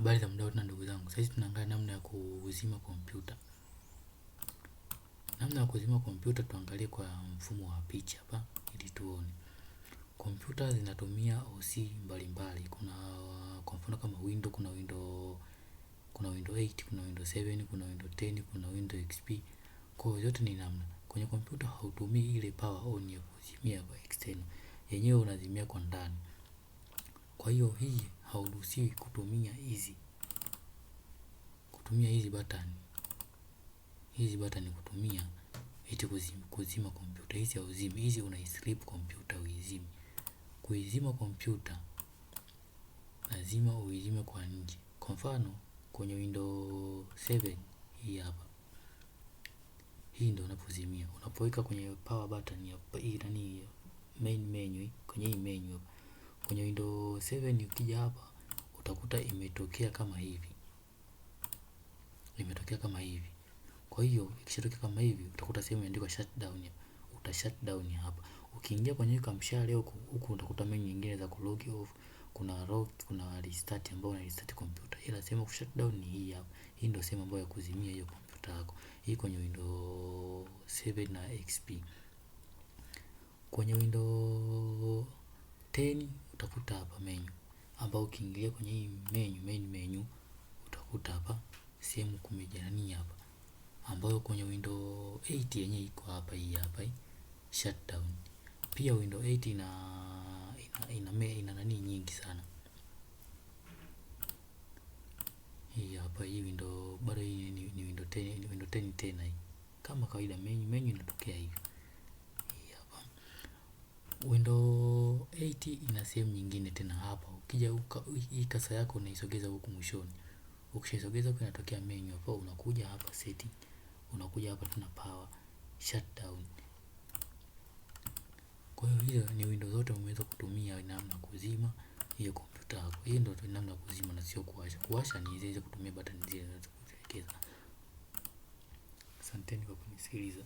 Habari za muda wote na ndugu zangu. Sasa tunaangalia namna ya kuzima kompyuta. Namna ya kuzima kompyuta tuangalie kwa mfumo wa picha hapa ili tuone. Kompyuta zinatumia OS mbalimbali. Kuna kwa mfano kama Windows, kuna Windows 8, kuna Windows 7, kuna Windows 10, kuna Windows XP. Kwa hiyo yote ni namna. Kwenye kompyuta hautumii ile power on ya kuzimia kwa external. Yenyewe unazimia kwa ndani. Kwa hiyo hii hauruhusiwi kutumia hizi button. Hizi button kutumia eti kuzima kompyuta. Hizi hauzimi. Hizi unaislip kompyuta uizime. Kuizima kompyuta lazima uizime kwa nje. Kwa mfano kwenye Windows 7 hii hapa. Hii ndio unapozimia. Unapoweka kwenye power button ya hii nani main menu, kwenye hii menu hapa. Kwenye Windows 7 ukija hapa utakuta imetokea kama hivi. Imetokea kama hivi. Kwa hiyo ikishatokea kama hivi utakuta sehemu imeandikwa shutdown hapa. Uta shutdown hapa. Ukiingia kwenye kamshale huku utakuta menu nyingine za ku log off, kuna lock, kuna restart ambayo una restart computer. Ila sehemu ku shutdown ni hii hapa. Hii ndio sehemu ambayo ya kuzimia hiyo kompyuta yako. Hii kwenye Windows 7 na XP. Kwenye Windows 10 utakuta hapa menu ambao ukiingia kwenye hii main menu utakuta hapa sehemu kumejania hapa ambayo kwenye Windows 8 yenyewe iko hapa, hii hapa shutdown. Pia Windows 8 ina nani nyingi sana. Hii hapa hii Windows bado hii ni Windows 10, ni Windows 10 tena hii. Kama kawaida menu inatokea hivi. Hii hapa. Windows 8 ina sehemu nyingine tena hapa. Ukija hii kasa yako unaisogeza huku mwishoni. Ukishaisogeza huko inatokea menu hapo, unakuja hapa setting. Unakuja hapa tuna power shutdown. Kwa hiyo hiyo ni Windows zote umeweza kutumia namna kuzima hiyo kompyuta yako. Hiyo ndio namna kuzima na sio kuwasha. Kuwasha ni zile kutumia button zile zinazokuelekeza. Asanteni kwa kunisikiliza.